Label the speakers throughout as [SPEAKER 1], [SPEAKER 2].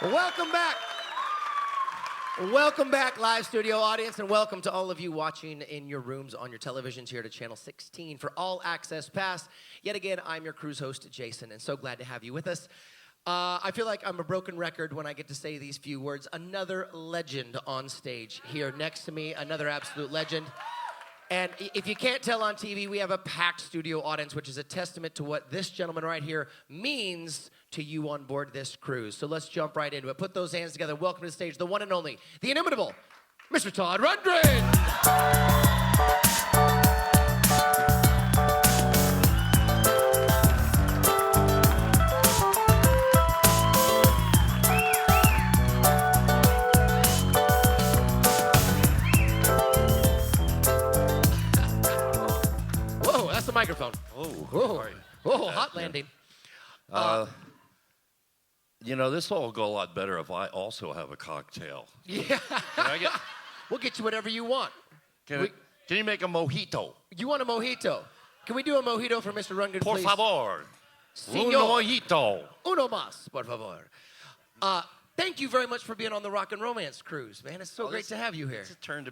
[SPEAKER 1] Welcome back. Welcome back, live studio audience, and welcome to all of you watching in your rooms, on your televisions here to Channel 16 for All Access Pass. Yet again, I'm your cruise host, Jason, and so glad to have you with us. I feel like I'm a broken record when I get to say these few words. Another legend on stage here next to me, another absolute legend. And if you can't tell on TV, we have a packed studio audience, which is a testament to what this gentleman right here means to you on board this cruise. So let's jump right into it. Put those hands together. Welcome to the stage, the one and only, the inimitable, Mr. Todd Rundgren. The microphone. Whoa, hot landing.
[SPEAKER 2] You know, this will go a lot better if I also have a cocktail.
[SPEAKER 1] Yeah. We'll get you whatever you want.
[SPEAKER 2] Can you make a mojito?
[SPEAKER 1] You want a mojito? Can we do a mojito for Mr. Rundgren,
[SPEAKER 2] Por
[SPEAKER 1] please?
[SPEAKER 2] favor.
[SPEAKER 1] Señor.
[SPEAKER 2] Uno mojito.
[SPEAKER 1] Uno más, por favor. Thank you very much for being on the Rock and Romance cruise, man. It's so great to have you here.
[SPEAKER 2] It turned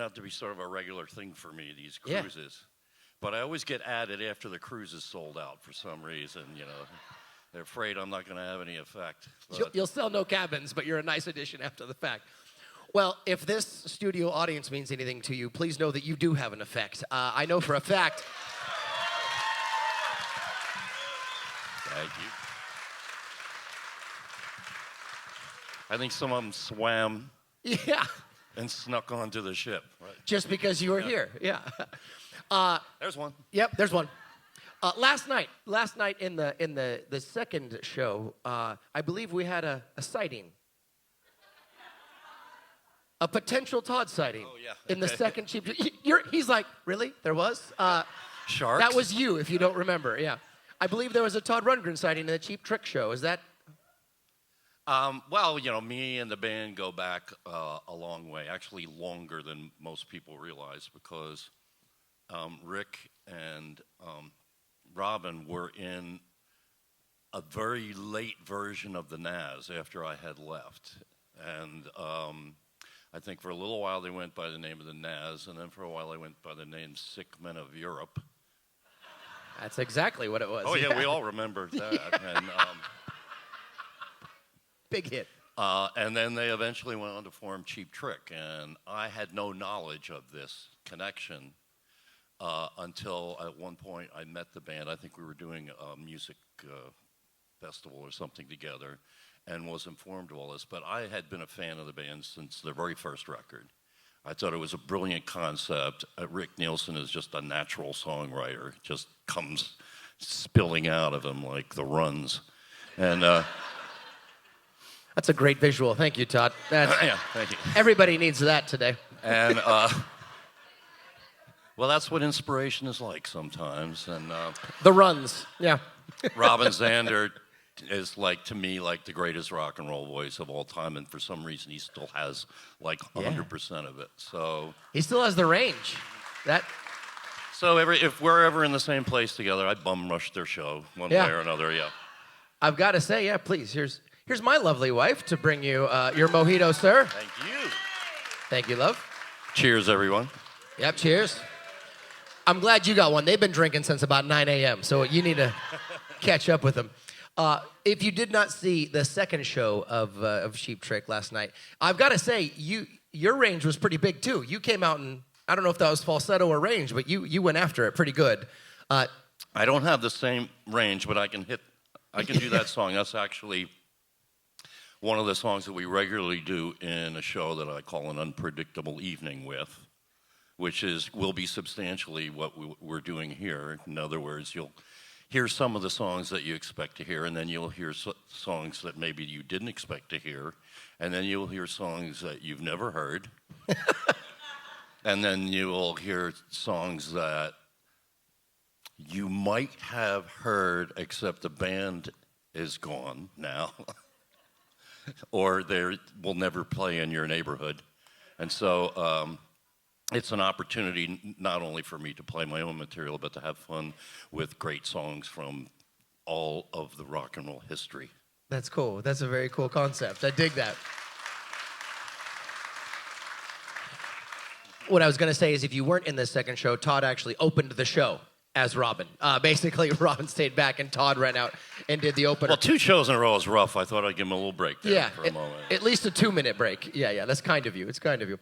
[SPEAKER 2] out to be sort of a regular thing for me, these cruises. Yeah. But I always get added after the cruise is sold out for some reason, you know. They're afraid I'm not going to have any effect.
[SPEAKER 1] You'll sell no cabins, but you're a nice addition after the fact. Well, if this studio audience means anything to you, please know that you do have an effect. I know for a fact.
[SPEAKER 2] Thank you. I think some of them swam and snuck onto the ship. Right?
[SPEAKER 1] Just because you were here, yeah.
[SPEAKER 2] There's one.
[SPEAKER 1] Yep, there's one. Last night in the second show, I believe we had a sighting. A potential Todd sighting.
[SPEAKER 2] Oh, yeah.
[SPEAKER 1] In the second Cheap Trick. He's like, really? There was?
[SPEAKER 2] Sharks?
[SPEAKER 1] That was you, if you don't remember, yeah. I believe there was a Todd Rundgren sighting in the Cheap Trick show. Is that?
[SPEAKER 2] Well, you know, me and the band go back a long way. Actually, longer than most people realize, because Rick and Robin were in a very late version of the Nas after I had left. And I think for a little while they went by the name of the Nas, and then for a while they went by the name Sick Men of Europe.
[SPEAKER 1] That's exactly what it was.
[SPEAKER 2] Oh, yeah, we all remember that. Yeah. And,
[SPEAKER 1] big hit.
[SPEAKER 2] And then they eventually went on to form Cheap Trick, and I had no knowledge of this connection until at one point I met the band. I think we were doing a music festival or something together, and was informed of all this. But I had been a fan of the band since their very first record. I thought it was a brilliant concept. Rick Nielsen is just a natural songwriter. Just comes spilling out of him like the runs. And
[SPEAKER 1] that's a great visual. Thank you, Todd.
[SPEAKER 2] Yeah, thank you.
[SPEAKER 1] Everybody needs that today.
[SPEAKER 2] And well, that's what inspiration is like sometimes. And
[SPEAKER 1] the runs, yeah.
[SPEAKER 2] Robin Zander is, like, to me, like the greatest rock and roll voice of all time, and for some reason he still has like 100% of it. So
[SPEAKER 1] he still has the range.
[SPEAKER 2] So if we're ever in the same place together, I bum rush their show one way or another. Yeah.
[SPEAKER 1] I've got to say, yeah, please. Here's my lovely wife to bring you your mojito, sir.
[SPEAKER 2] Thank you.
[SPEAKER 1] Thank you, love.
[SPEAKER 2] Cheers, everyone.
[SPEAKER 1] Yep, cheers. I'm glad you got one. They've been drinking since about 9 a.m., so you need to catch up with them. If you did not see the second show of Cheap Trick last night, I've got to say, your range was pretty big, too. You came out and, I don't know if that was falsetto or range, but you went after it pretty good.
[SPEAKER 2] I don't have the same range, but I can do that song. That's actually one of the songs that we regularly do in a show that I call An Unpredictable Evening with, which will be substantially what we're doing here. In other words, you'll hear some of the songs that you expect to hear, and then you'll hear songs that maybe you didn't expect to hear, and then you'll hear songs that you've never heard, and then you'll hear songs that you might have heard, except the band is gone now, or they will never play in your neighborhood. And so it's an opportunity not only for me to play my own material, but to have fun with great songs from all of the rock and roll history.
[SPEAKER 1] That's cool. That's a very cool concept. I dig that. What I was going to say is if you weren't in this second show, Todd actually opened the show as Robin. Basically, Robin stayed back and Todd ran out and did the opener.
[SPEAKER 2] Well, 2 shows in a row is rough. I thought I'd give him a little break there for a moment.
[SPEAKER 1] At least a 2-minute break. Yeah, that's kind of you. It's kind of you.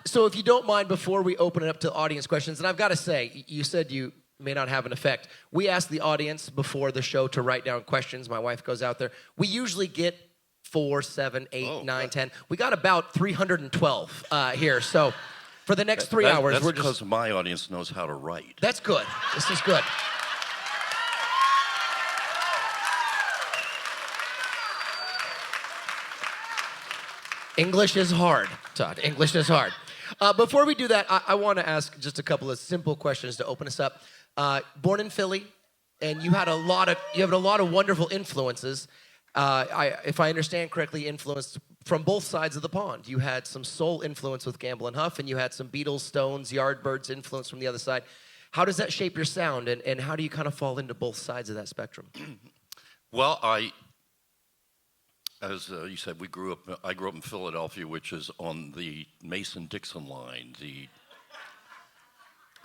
[SPEAKER 1] So if you don't mind, before we open it up to audience questions, and I've got to say, you said you may not have an effect. We ask the audience before the show to write down questions. My wife goes out there. We usually get 4, 7, 8, 9, 10. We got about 312 here. So for the next 3 hours,
[SPEAKER 2] that's
[SPEAKER 1] we're just...
[SPEAKER 2] because my audience knows how to write.
[SPEAKER 1] That's good. This is good. English is hard, Todd. English is hard. Before we do that, I want to ask just a couple of simple questions to open us up. Born in Philly, and you have a lot of wonderful influences. If I understand correctly, influenced from both sides of the pond. You had some soul influence with Gamble and Huff, and you had some Beatles, Stones, Yardbirds influence from the other side. How does that shape your sound, and how do you kind of fall into both sides of that spectrum?
[SPEAKER 2] Well, as you said, I grew up in Philadelphia, which is on the Mason-Dixon line, the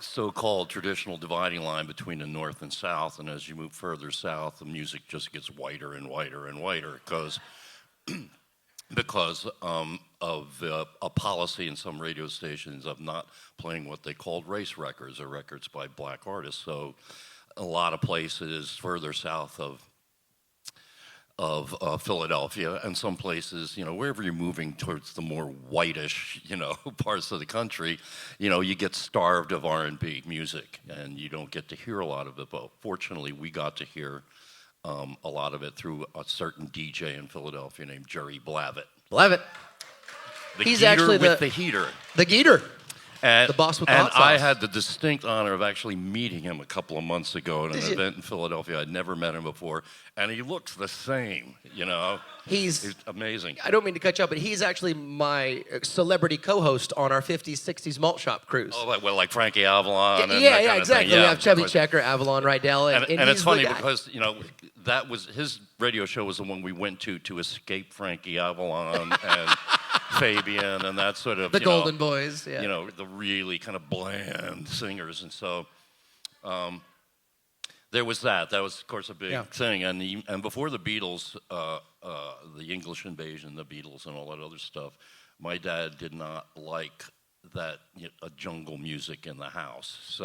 [SPEAKER 2] so-called traditional dividing line between the North and South. And as you move further south, the music just gets whiter and whiter and whiter because of a policy in some radio stations of not playing what they called race records or records by black artists. So a lot of places further south of Philadelphia, and some places, wherever you're moving towards the more whitish, parts of the country, you get starved of R&B music, and you don't get to hear a lot of it. But fortunately, we got to hear a lot of it through a certain DJ in Philadelphia named Jerry Blavitt.
[SPEAKER 1] Blavitt. He's actually
[SPEAKER 2] the heater.
[SPEAKER 1] The Geeter.
[SPEAKER 2] And,
[SPEAKER 1] the boss with the hot sauce.
[SPEAKER 2] I had the distinct honor of actually meeting him a couple of months ago at an event in Philadelphia. I'd never met him before, and he looks the same, He's amazing.
[SPEAKER 1] I don't mean to cut you off, but he's actually my celebrity co-host on our 50s, 60s malt shop cruise.
[SPEAKER 2] Oh, like Frankie Avalon.
[SPEAKER 1] Yeah, exactly. We have Chubby Checker, Avalon Rydell,
[SPEAKER 2] and it's funny because that was his radio show was the one we went to escape Frankie Avalon and Fabian and that sort of
[SPEAKER 1] the Golden Boys. Yeah.
[SPEAKER 2] The really kind of bland singers, and so there was that. That was, of course, a big thing. And before the Beatles, the English invasion, the Beatles, and all that other stuff, my dad did not like that a jungle music in the house.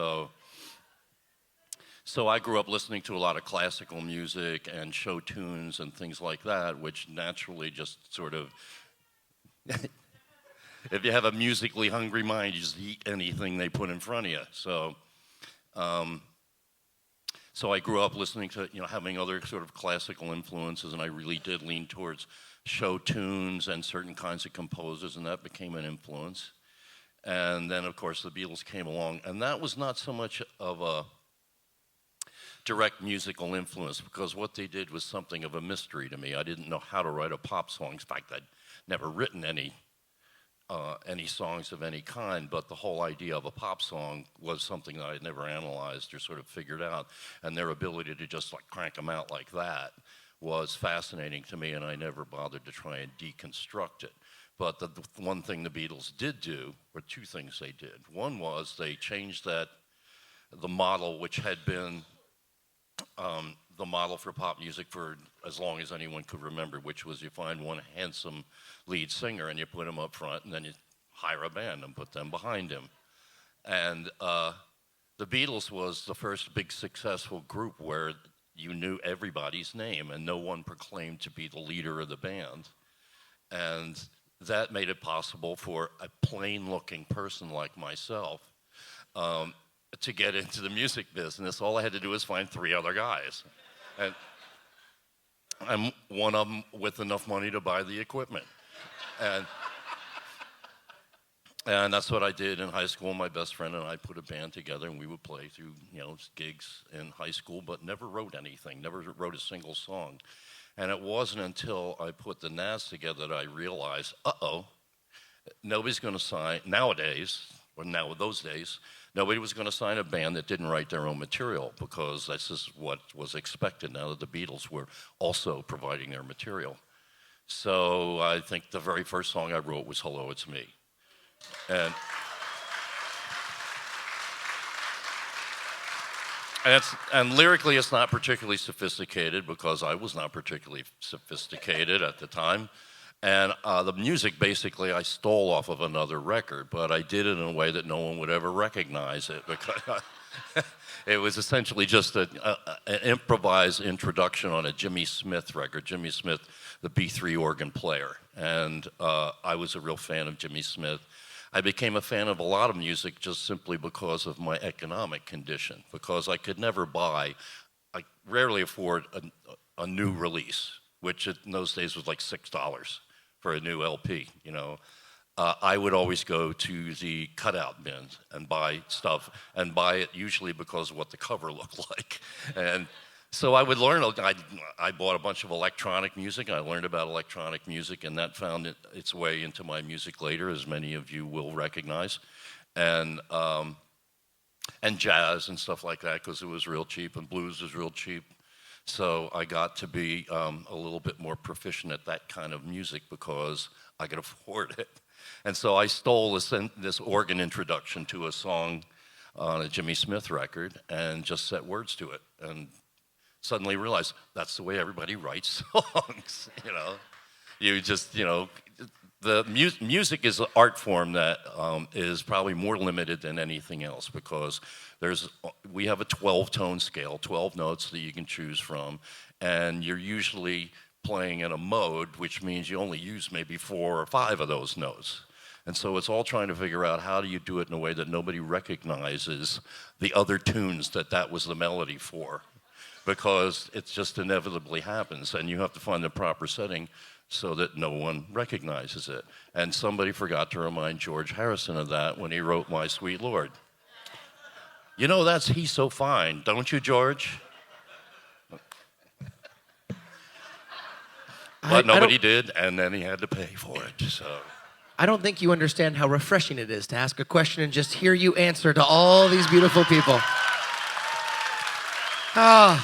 [SPEAKER 2] So I grew up listening to a lot of classical music and show tunes and things like that, which naturally just sort of, if you have a musically hungry mind, you just eat anything they put in front of you. So I grew up listening to, having other sort of classical influences, and I really did lean towards show tunes and certain kinds of composers, and that became an influence. And then, of course, the Beatles came along, and that was not so much of a direct musical influence, because what they did was something of a mystery to me. I didn't know how to write a pop song. In fact, I'd never written any songs of any kind, but the whole idea of a pop song was something that I'd never analyzed or sort of figured out, and their ability to just crank them out like that was fascinating to me, and I never bothered to try and deconstruct it. But the one thing the Beatles did do, or two things they did. One was they changed the model, which had been the model for pop music for as long as anyone could remember, which was you find one handsome lead singer and you put him up front, and then you hire a band and put them behind him. And the Beatles was the first big successful group where you knew everybody's name and no one proclaimed to be the leader of the band. And that made it possible for a plain-looking person like myself to get into the music business. All I had to do was find 3 other guys. And I'm one of them with enough money to buy the equipment. And that's what I did in high school. My best friend and I put a band together, and we would play through, gigs in high school, but never wrote anything, never wrote a single song. And it wasn't until I put the NAS together that I realized, nobody's going to sign, nowadays, or now with those days, nobody was going to sign a band that didn't write their own material because this is what was expected now that the Beatles were also providing their material. So I think the very first song I wrote was Hello, It's Me. And lyrically, it's not particularly sophisticated because I was not particularly sophisticated at the time. And the music, basically, I stole off of another record, but I did it in a way that no one would ever recognize it because it was essentially just an improvised introduction on a Jimmy Smith record. Jimmy Smith, the B3 organ player. And I was a real fan of Jimmy Smith. I became a fan of a lot of music just simply because of my economic condition, because I could never buy, I rarely afford a new release, which in those days was like $6 for a new LP, you know. I would always go to the cutout bins and buy stuff, and buy it usually because of what the cover looked like. And so I would learn, I bought a bunch of electronic music, and I learned about electronic music, and that found its way into my music later, as many of you will recognize, and jazz and stuff like that, because it was real cheap, and blues was real cheap. So I got to be a little bit more proficient at that kind of music because I could afford it. And so I stole this organ introduction to a song on a Jimmy Smith record and just set words to it, and suddenly realized that's the way everybody writes songs, you know. You just, you know, the music is an art form that is probably more limited than anything else because we have a 12-tone scale, 12 notes that you can choose from, and you're usually playing in a mode, which means you only use maybe 4 or 5 of those notes. And so it's all trying to figure out how do you do it in a way that nobody recognizes the other tunes that was the melody for, because it just inevitably happens, and you have to find the proper setting so that no one recognizes it. And somebody forgot to remind George Harrison of that when he wrote My Sweet Lord. You know, that's He's So Fine, don't you, George? But nobody did, and then he had to pay for it, so.
[SPEAKER 1] I don't think you understand how refreshing it is to ask a question and just hear you answer to all these beautiful people. I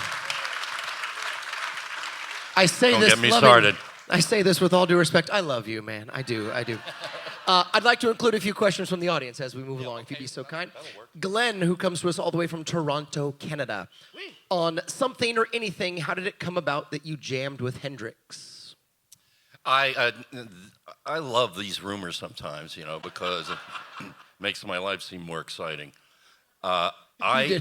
[SPEAKER 1] say
[SPEAKER 2] Don't
[SPEAKER 1] this
[SPEAKER 2] get me started.
[SPEAKER 1] I say this with all due respect. I love you, man. I do. I'd like to include a few questions from the audience as we move along, if you'd be so kind. Glenn, who comes to us all the way from Toronto, Canada. On Something or Anything, how did it come about that you jammed with Hendrix?
[SPEAKER 2] I love these rumors sometimes, you know, because it makes my life seem more exciting. I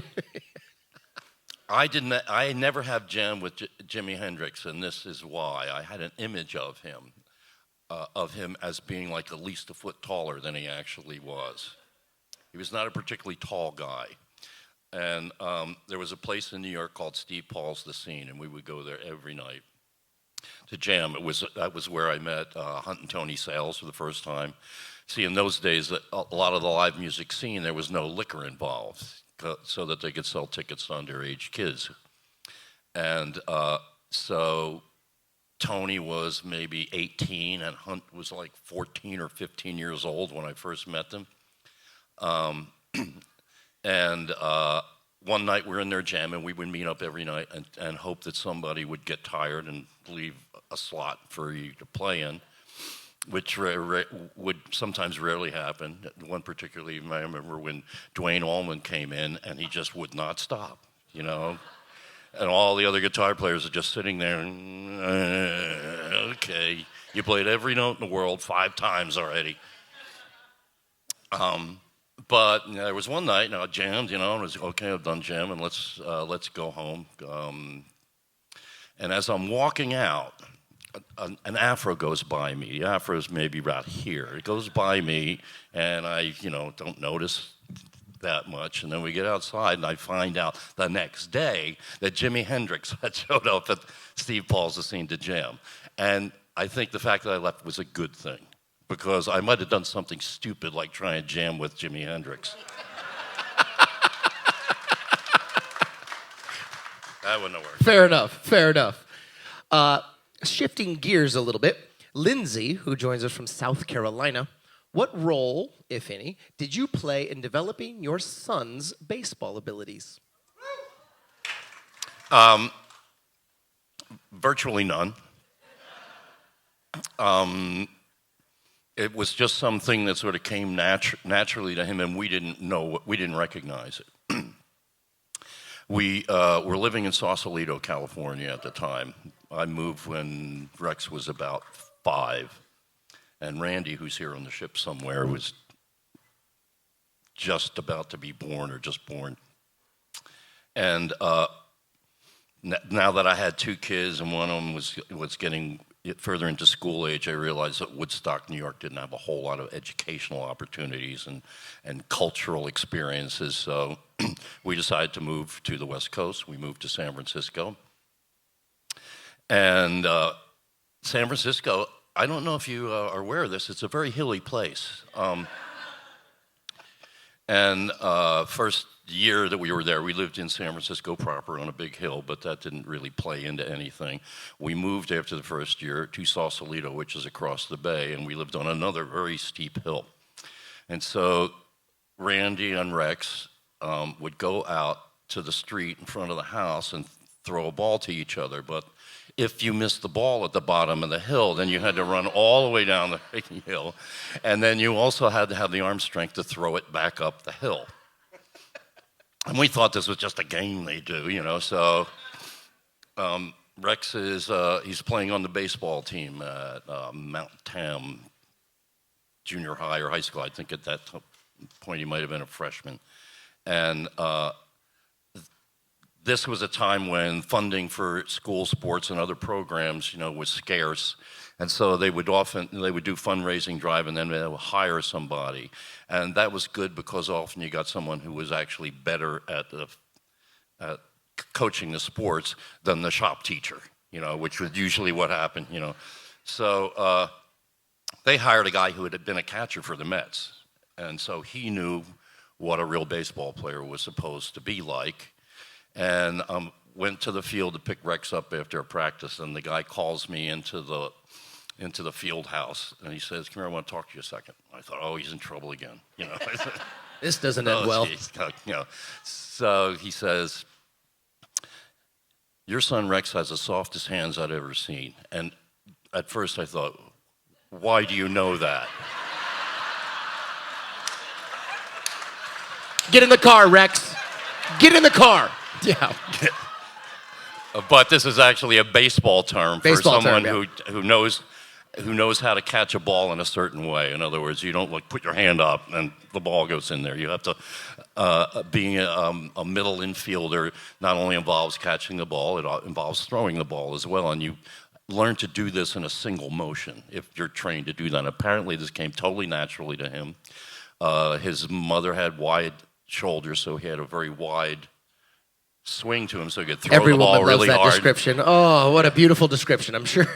[SPEAKER 2] never have jammed with Jimi Hendrix, and this is why. I had an image of him as being like at least a foot taller than he actually was. He was not a particularly tall guy. And there was a place in New York called Steve Paul's The Scene, and we would go there every night to jam. That was where I met Hunt and Tony Sales for the first time. See, in those days, a lot of the live music scene, there was no liquor involved, so that they could sell tickets to underage kids. And so Tony was maybe 18, and Hunt was like 14 or 15 years old when I first met them. And one night we're in there jamming. We would meet up every night and hope that somebody would get tired and leave a slot for you to play in, which would sometimes rarely happen. One particularly, I remember when Dwayne Allman came in, and he just would not stop, you know? And all the other guitar players are just sitting there, okay, you played every note in the world 5 times already. But you know, there was one night, and I jammed, you know, and I was, okay, I've done jamming, let's go home. And as I'm walking out, an afro goes by me. The afro is maybe about here. It goes by me, and I, you know, don't notice that much. And then we get outside, and I find out the next day that Jimi Hendrix had showed up at Steve Paul's The Scene to jam. And I think the fact that I left was a good thing, because I might have done something stupid like trying to jam with Jimi Hendrix. That wouldn't have worked.
[SPEAKER 1] Fair enough. Shifting gears a little bit, Lindsay, who joins us from South Carolina, What role, if any, did you play in developing your son's baseball abilities?
[SPEAKER 2] Virtually none. It was just something that sort of came naturally to him, and we didn't recognize it. We were living in Sausalito, California at the time. I moved when Rex was about 5, and Randy, who's here on the ship somewhere, was just about to be born or just born. And now that I had 2 kids and one of them was getting further into school age, I realized that Woodstock, New York didn't have a whole lot of educational opportunities and cultural experiences. So we decided to move to the West Coast. We moved to San Francisco. And San Francisco, I don't know if you are aware of this, it's a very hilly place. First year that we were there, we lived in San Francisco proper on a big hill, but that didn't really play into anything. We moved after the first year to Sausalito, which is across the bay, and we lived on another very steep hill. And so Randy and Rex would go out to the street in front of the house and throw a ball to each other, but if you missed the ball at the bottom of the hill, then you had to run all the way down the hill, and then you also had to have the arm strength to throw it back up the hill. And we thought this was just a game they do, you know, so Rex he's playing on the baseball team at Mount Tam junior high or high school. I think at that point he might have been a freshman. And this was a time when funding for school sports and other programs, you know, was scarce. And so they would do fundraising drive, and then they would hire somebody. And that was good because often you got someone who was actually better at coaching the sports than the shop teacher, you know, which was usually what happened, you know. So they hired a guy who had been a catcher for the Mets. And so he knew what a real baseball player was supposed to be like. And went to the field to pick Rex up after a practice, and the guy calls me into the field house, and he says, "Come here, I want to talk to you a second." I thought, "Oh, he's in trouble again," you know.
[SPEAKER 1] This doesn't end well.
[SPEAKER 2] Geez, you know. So he says, "Your son Rex has the softest hands I've ever seen." And at first I thought, "Why do you know that?"
[SPEAKER 1] Get in the car, Rex. Get in the car. Yeah.
[SPEAKER 2] But this is actually a baseball term for someone who knows how to catch a ball in a certain way. In other words, you don't like put your hand up and the ball goes in there. You have to, being a middle infielder not only involves catching the ball, it involves throwing the ball as well. And you learn to do this in a single motion if you're trained to do that. And apparently this came totally naturally to him. His mother had wide shoulders, so he had a very wide swing to him so he could throw the ball really hard. Every woman loves that description.
[SPEAKER 1] Oh, what a beautiful description, I'm sure.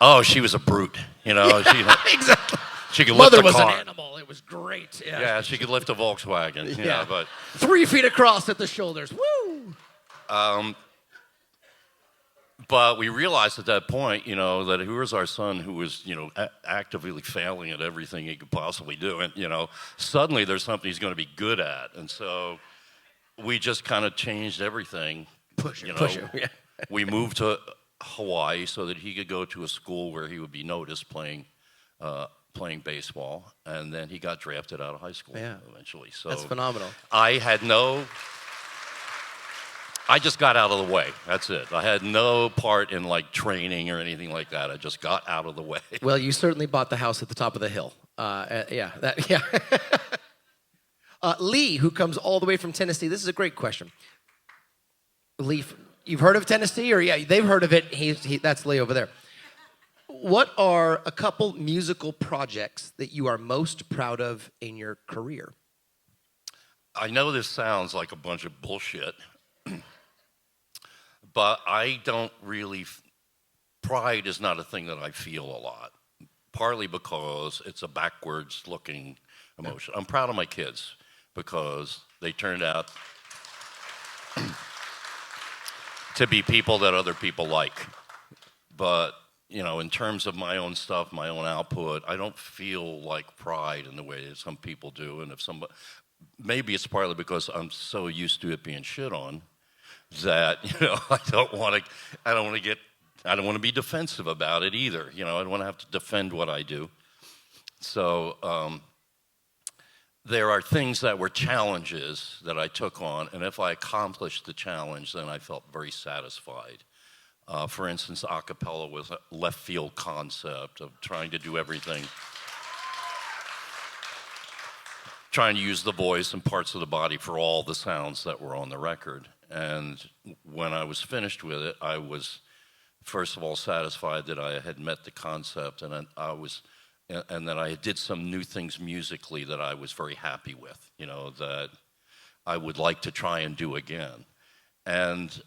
[SPEAKER 2] Oh, she was a brute, you know.
[SPEAKER 1] Exactly.
[SPEAKER 2] She could lift a car.
[SPEAKER 1] Mother was an animal. It was great.
[SPEAKER 2] Yeah, she could lift a Volkswagen. Yeah, but
[SPEAKER 1] 3 feet across at the shoulders. Woo!
[SPEAKER 2] But we realized at that point, you know, that here was our son who was, you know, actively failing at everything he could possibly do, and you know, suddenly there's something he's going to be good at, and so we just kind of changed everything.
[SPEAKER 1] Push him. Yeah.
[SPEAKER 2] We moved to Hawaii so that he could go to a school where he would be noticed playing baseball, and then he got drafted out of high school eventually. So
[SPEAKER 1] that's phenomenal.
[SPEAKER 2] I just got out of the way. That's it. I had no part in like training or anything like that. I just got out of the way.
[SPEAKER 1] Well, you certainly bought the house at the top of the hill. Lee, who comes all the way from Tennessee. This is a great question. Lee, you've heard of Tennessee? Or they've heard of it. That's Lee over there. What are a couple musical projects that you are most proud of in your career?
[SPEAKER 2] I know this sounds like a bunch of bullshit, but I don't really, pride is not a thing that I feel a lot, partly because it's a backwards looking emotion. I'm proud of my kids because they turned out to be people that other people like. But in terms of my own stuff, my own output, I don't feel like pride in the way that some people do. And if somebody, maybe it's partly because I'm so used to it being shit on that, I don't want to be defensive about it either. I don't want to have to defend what I do. So there are things that were challenges that I took on, and if I accomplished the challenge, then I felt very satisfied. For instance, a cappella was a left field concept of trying to do everything, trying to use the voice and parts of the body for all the sounds that were on the record. And when I was finished with it, I was, first of all, satisfied that I had met the concept, and that I did some new things musically that I was very happy with, that I would like to try and do again. And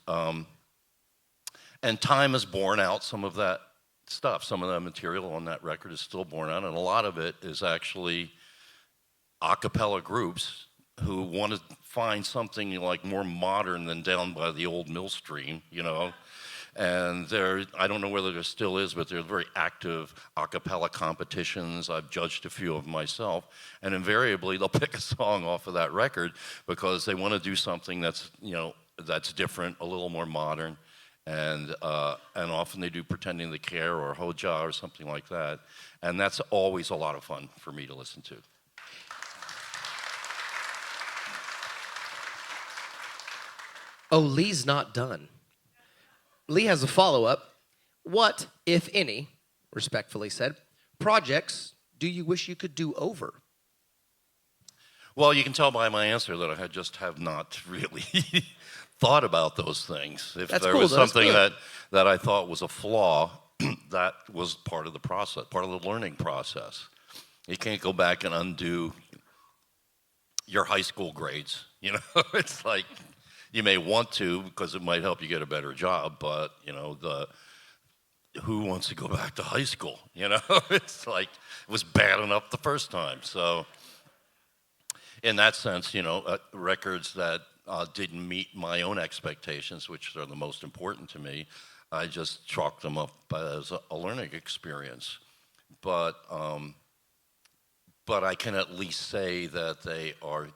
[SPEAKER 2] time has borne out some of that stuff. Some of that material on that record is still borne out, and a lot of it is actually a cappella groups who want to find something like more modern than Down by the Old Mill Stream, And I don't know whether there still is, but there are very active a cappella competitions. I've judged a few of them myself, and invariably they'll pick a song off of that record because they want to do something that's that's different, a little more modern. And often they do Pretending to Care or Hoja or something like that. And that's always a lot of fun for me to listen to.
[SPEAKER 1] Oh, Lee's not done. Lee has a follow-up. What, if any, respectfully said, projects do you wish you could do over?
[SPEAKER 2] Well, you can tell by my answer that I just have not really thought about those things. If there was something that I thought was a flaw, that was part of the process, part of the learning process. You can't go back and undo your high school grades. It's like you may want to because it might help you get a better job, but who wants to go back to high school? It's like it was bad enough the first time. So in that sense, records that didn't meet my own expectations, which are the most important to me, I just chalked them up as a learning experience. But I can at least say that they are,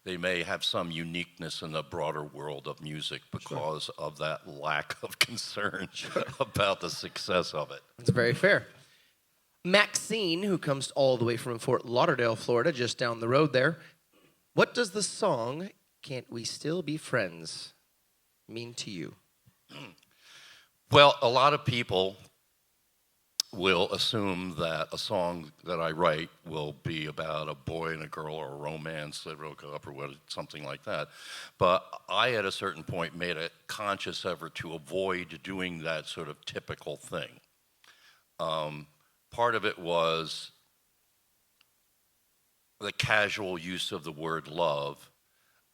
[SPEAKER 2] they may have some uniqueness in the broader world of music because of that lack of concern about the success of it.
[SPEAKER 1] That's very fair. Maxine, who comes all the way from Fort Lauderdale, Florida, just down the road there, what does the song "Can't We Still Be Friends" mean to you?
[SPEAKER 2] Well, a lot of people will assume that a song that I write will be about a boy and a girl or a romance that broke up or something like that. But I, at a certain point, made a conscious effort to avoid doing that sort of typical thing. Part of it was the casual use of the word love.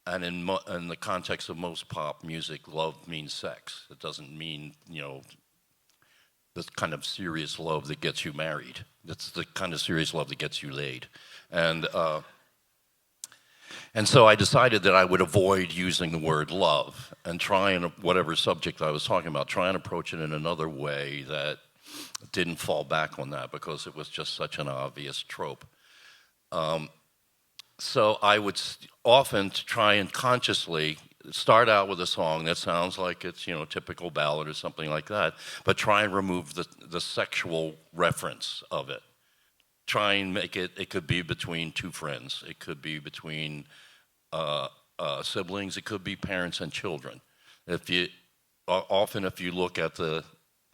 [SPEAKER 2] And in the context of most pop music, love means sex. It doesn't mean, this kind of serious love that gets you married. That's the kind of serious love that gets you laid. And so I decided that I would avoid using the word love and try and, whatever subject I was talking about, try and approach it in another way that didn't fall back on that because it was just such an obvious trope. So I would often try and consciously start out with a song that sounds like it's, typical ballad or something like that, but try and remove the sexual reference of it. Try and make it could be between two friends. It could be between siblings. It could be parents and children. If you look at the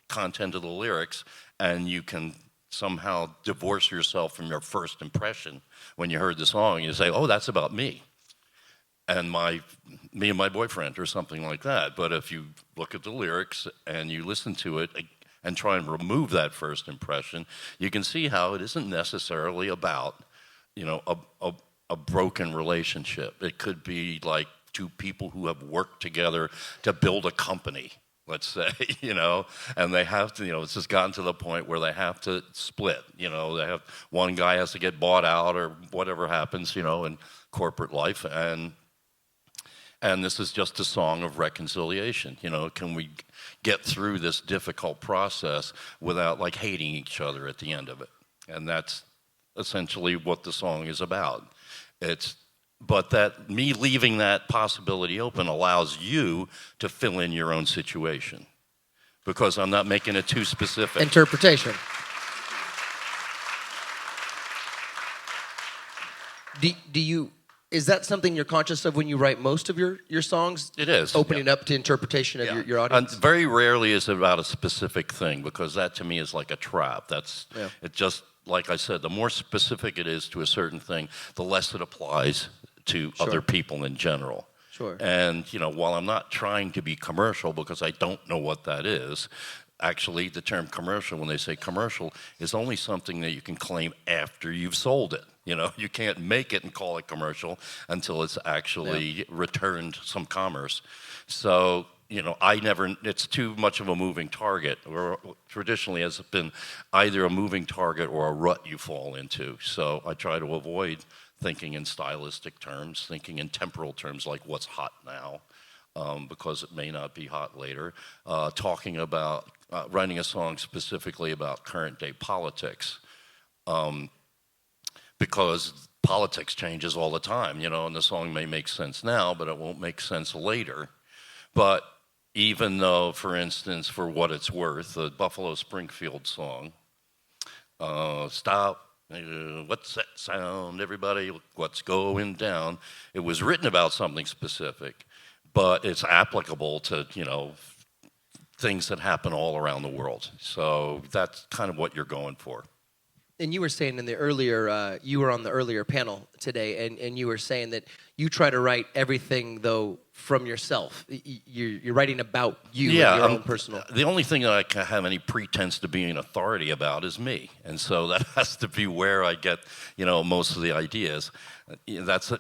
[SPEAKER 2] content of the lyrics and you can somehow divorce yourself from your first impression when you heard the song, you say, oh, that's about me and me and my boyfriend or something like that. But if you look at the lyrics and you listen to it and try and remove that first impression, you can see how it isn't necessarily about, a broken relationship. It could be like two people who have worked together to build a company, let's say, and they have to, it's just gotten to the point where they have to split, one guy has to get bought out or whatever happens, in corporate life, And this is just a song of reconciliation. You know, can we get through this difficult process without like hating each other at the end of it? And that's essentially what the song is about. But that me leaving that possibility open allows you to fill in your own situation, because I'm not making it too specific.
[SPEAKER 1] Interpretation. Do you, is that something you're conscious of when you write most of your songs?
[SPEAKER 2] It is.
[SPEAKER 1] Opening up to interpretation of your audience?
[SPEAKER 2] And very rarely is it about a specific thing, because that to me is like a trap. It just, like I said, the more specific it is to a certain thing, the less it applies to other people in general.
[SPEAKER 1] Sure.
[SPEAKER 2] And, you know, while I'm not trying to be commercial, because I don't know what that is, actually the term commercial, when they say commercial, is only something that you can claim after you've sold it. You know, you can't make it and call it commercial until it's actually returned some commerce. So, you know, it's too much of a moving target, or traditionally has been either a moving target or a rut you fall into. So I try to avoid thinking in stylistic terms, thinking in temporal terms, like what's hot now, because it may not be hot later. Talking about, writing a song specifically about current day politics, because politics changes all the time, you know, and the song may make sense now, but it won't make sense later. But even though, for instance, for what it's worth, the Buffalo Springfield song, Stop, what's that sound, everybody, what's going down? It was written about something specific, but it's applicable to, you know, things that happen all around the world. So that's kind of what you're going for.
[SPEAKER 1] And you were saying in the earlier, you were on the earlier panel today, and you were saying that you try to write everything, though, from yourself. You're writing about you and your own personal.
[SPEAKER 2] The only thing that I can have any pretense to being an authority about is me. And so that has to be where I get, you know, most of the ideas. That's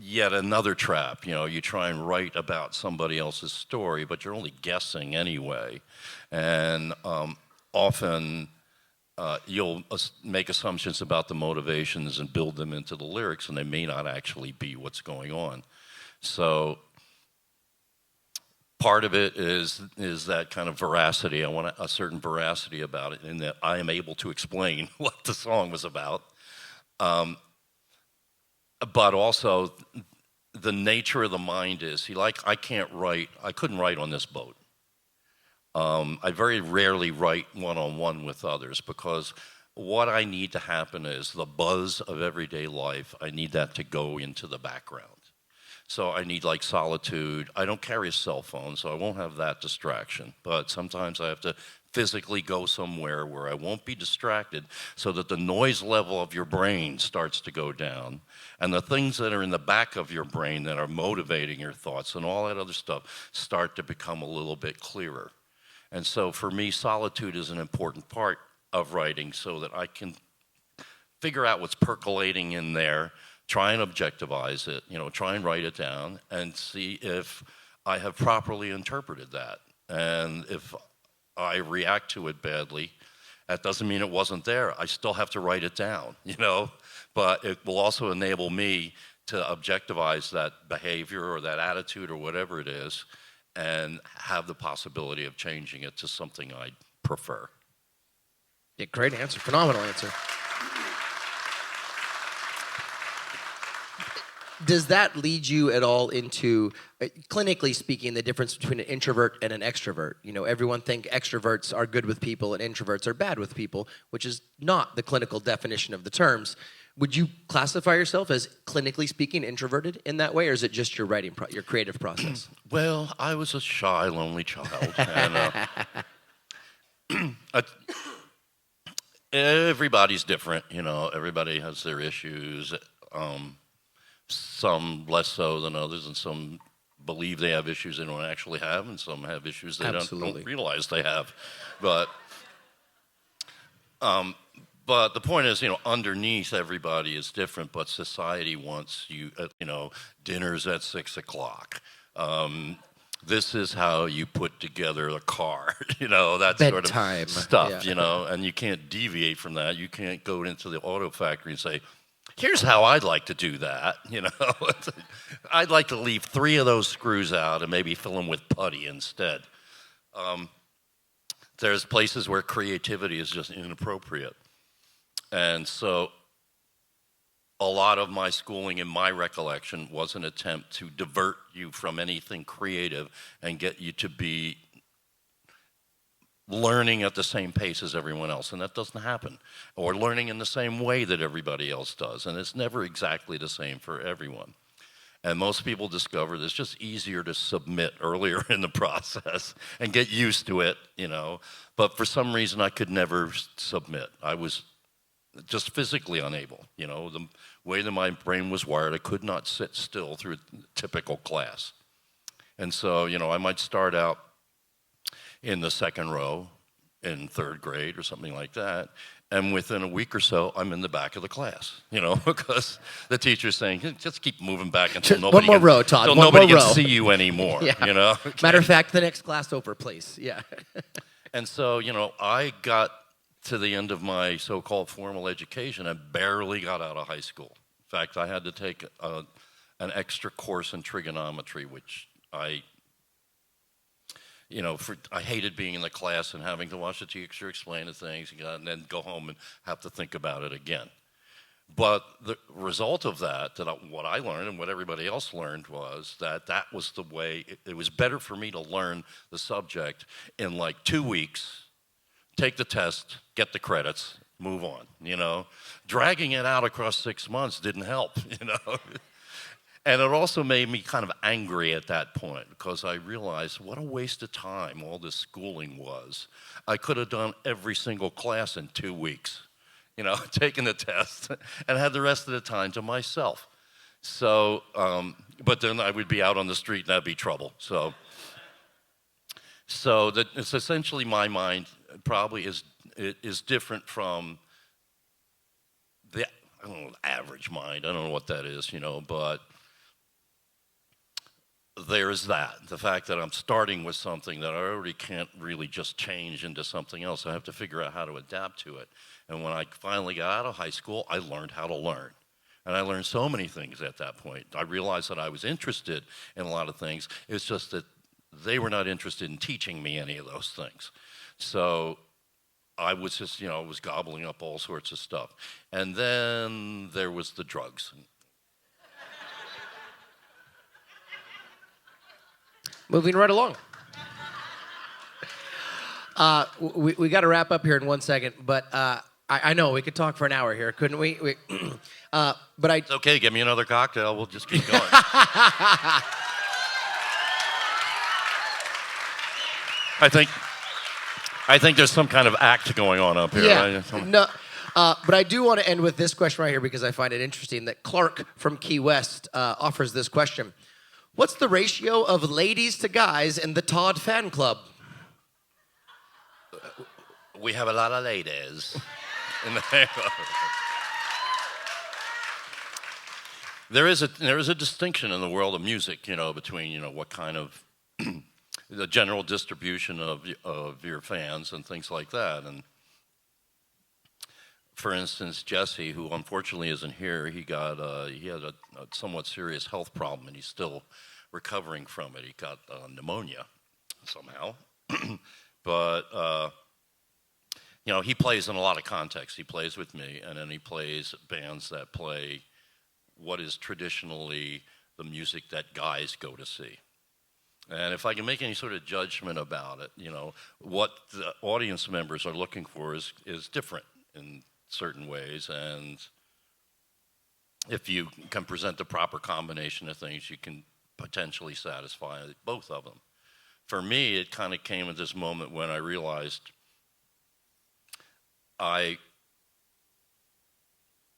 [SPEAKER 2] yet another trap. You know, you try and write about somebody else's story, but you're only guessing anyway. And often you'll make assumptions about the motivations and build them into the lyrics, and they may not actually be what's going on. So part of it is that kind of veracity. I want a certain veracity about it, in that I am able to explain what the song was about. But also, the nature of the mind is, I couldn't write on this boat. I very rarely write one-on-one with others, because what I need to happen is the buzz of everyday life, I need that to go into the background. So I need like solitude. I don't carry a cell phone, so I won't have that distraction. But sometimes I have to physically go somewhere where I won't be distracted, so that the noise level of your brain starts to go down. And the things that are in the back of your brain that are motivating your thoughts and all that other stuff start to become a little bit clearer. And so for me, solitude is an important part of writing, so that I can figure out what's percolating in there, try and objectivize it, you know, try and write it down, and see if I have properly interpreted that. And if I react to it badly, that doesn't mean it wasn't there. I still have to write it down, you know? But it will also enable me to objectivize that behavior or that attitude or whatever it is, and have the possibility of changing it to something I prefer.
[SPEAKER 1] Yeah, great answer. Phenomenal answer. Does that lead you at all into, clinically speaking, the difference between an introvert and an extrovert? You know, everyone thinks extroverts are good with people and introverts are bad with people, which is not the clinical definition of the terms. Would you classify yourself as, clinically speaking, introverted in that way, or is it just your writing, your creative process?
[SPEAKER 2] Well, I was a shy, lonely child. And, everybody's different, you know. Everybody has their issues. Some less so than others, and some believe they have issues they don't actually have, and some have issues they don't realize they have. But the point is, you know, underneath everybody is different, but society wants you, you know, dinners at 6 o'clock. This is how you put together a car, you know, that
[SPEAKER 1] bedtime
[SPEAKER 2] sort of stuff,
[SPEAKER 1] yeah.
[SPEAKER 2] You know, and you can't deviate from that. You can't go into the auto factory and say, here's how I'd like to do that, I'd like to leave 3 of those screws out and maybe fill them with putty instead. There's places where creativity is just inappropriate. And so a lot of my schooling, in my recollection, was an attempt to divert you from anything creative and get you to be learning at the same pace as everyone else, and that doesn't happen. Or learning in the same way that everybody else does, and it's never exactly the same for everyone. And most people discover that it's just easier to submit earlier in the process and get used to it, But for some reason, I could never submit. I was just physically unable, The way that my brain was wired, I could not sit still through a typical class. And so, I might start out in the second row in 3rd grade or something like that. And within a week or so, I'm in the back of the class, because the teacher's saying, just keep moving back until nobody can see you anymore,
[SPEAKER 1] Yeah. Matter of fact, the next class over, please. Yeah.
[SPEAKER 2] And so, I got to the end of my so-called formal education. I barely got out of high school. In fact, I had to take an extra course in trigonometry, which I hated being in the class and having to watch the teacher explain the things and then go home and have to think about it again. But the result of that, what I learned and what everybody else learned was that was the way, it was better for me to learn the subject in like 2 weeks, take the test, get the credits, move on, Dragging it out across 6 months didn't help, And it also made me kind of angry at that point because I realized what a waste of time all this schooling was. I could have done every single class in 2 weeks, taken the test and had the rest of the time to myself. So, but then I would be out on the street and that'd be trouble. So that it's essentially my mind probably is different from the, average mind. I don't know what that is, but there's that. The fact that I'm starting with something that I already can't really just change into something else. I have to figure out how to adapt to it. And when I finally got out of high school, I learned how to learn. And I learned so many things at that point. I realized that I was interested in a lot of things. It's just that they were not interested in teaching me any of those things. So I was just, was gobbling up all sorts of stuff. And then there was the drugs.
[SPEAKER 1] Moving right along. We got to wrap up here in 1 second, but I know we could talk for an hour here, couldn't we?
[SPEAKER 2] It's okay, give me another cocktail, we'll just keep going. I think there's some kind of act going on up here.
[SPEAKER 1] Yeah, right? No, but I do want to end with this question right here because I find it interesting that Clark from Key West offers this question. What's the ratio of ladies to guys in the Todd Fan Club?
[SPEAKER 2] We have a lot of ladies in the fan club. There is a distinction in the world of music, between what kind of the general distribution of your fans and things like that. And for instance, Jesse, who unfortunately isn't here, he had a somewhat serious health problem, and he's still recovering from it. He got pneumonia somehow, but he plays in a lot of contexts. He plays with me, and then he plays bands that play what is traditionally the music that guys go to see. And if I can make any sort of judgment about it, what the audience members are looking for is different in certain ways, and if you can present the proper combination of things, you can potentially satisfy both of them. For me, it kind of came at this moment when I realized I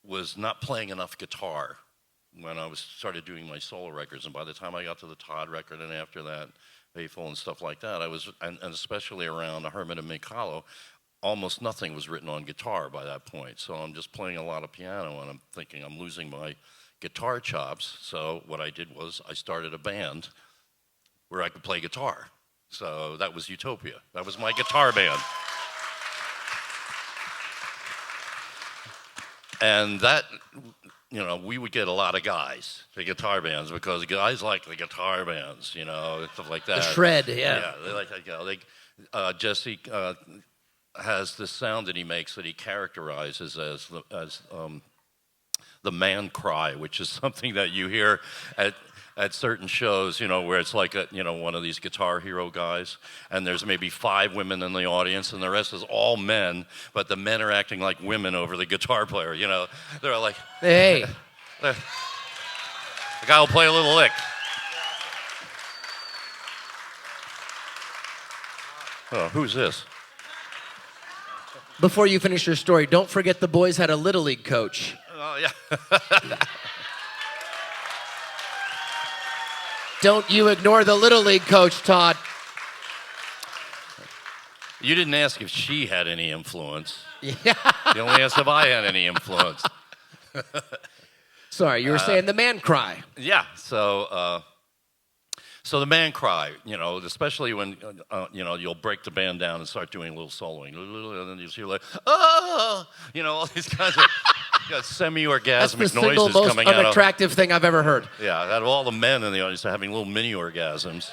[SPEAKER 2] was not playing enough guitar when I started doing my solo records, and by the time I got to the Todd record and after that, Faithful and stuff like that, and especially around Hermit and Mink Hollow, almost nothing was written on guitar by that point. So I'm just playing a lot of piano, and I'm thinking I'm losing my guitar chops. So what I did was I started a band where I could play guitar. So that was Utopia. That was my guitar band. And that we would get a lot of guys, the guitar bands, because guys like the guitar bands, and stuff like that.
[SPEAKER 1] The shred, yeah.
[SPEAKER 2] Yeah, they like, Jesse has this sound that he makes that he characterizes as the man cry, which is something that you hear at certain shows, where it's like one of these Guitar Hero guys, and there's maybe 5 women in the audience, and the rest is all men, but the men are acting like women over the guitar player. They're like,
[SPEAKER 1] hey,
[SPEAKER 2] the guy will play a little lick. Oh, who's this?
[SPEAKER 1] Before you finish your story, don't forget the boys had a Little League coach.
[SPEAKER 2] Oh, yeah.
[SPEAKER 1] Don't you ignore the Little League coach, Todd.
[SPEAKER 2] You didn't ask if she had any influence.
[SPEAKER 1] Yeah.
[SPEAKER 2] You only asked if I had any influence.
[SPEAKER 1] Sorry, you were saying the man cry.
[SPEAKER 2] Yeah, so the man cry, especially when, you'll break the band down and start doing a little soloing. And then you hear like, oh, all these kinds of semi-orgasmic
[SPEAKER 1] That's the
[SPEAKER 2] noises
[SPEAKER 1] single most
[SPEAKER 2] coming out of.
[SPEAKER 1] unattractive thing I've ever heard.
[SPEAKER 2] Yeah, out of all the men in the audience, having little mini orgasms,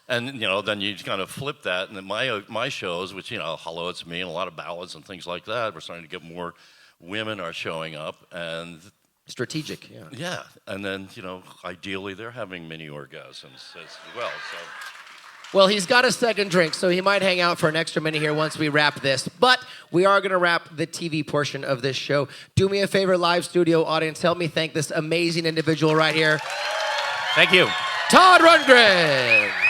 [SPEAKER 2] And, then you kind of flip that. And then my shows, which, Hello, It's Me, and a lot of ballads and things like that, we're starting to get more women are showing up. And
[SPEAKER 1] strategic, yeah.
[SPEAKER 2] yeah, and then, ideally they're having mini orgasms as well. So.
[SPEAKER 1] Well, he's got a second drink, so he might hang out for an extra minute here once we wrap this. But we are going to wrap the TV portion of this show. Do me a favor, live studio audience. Help me thank this amazing individual right here.
[SPEAKER 2] Thank you.
[SPEAKER 1] Todd Rundgren.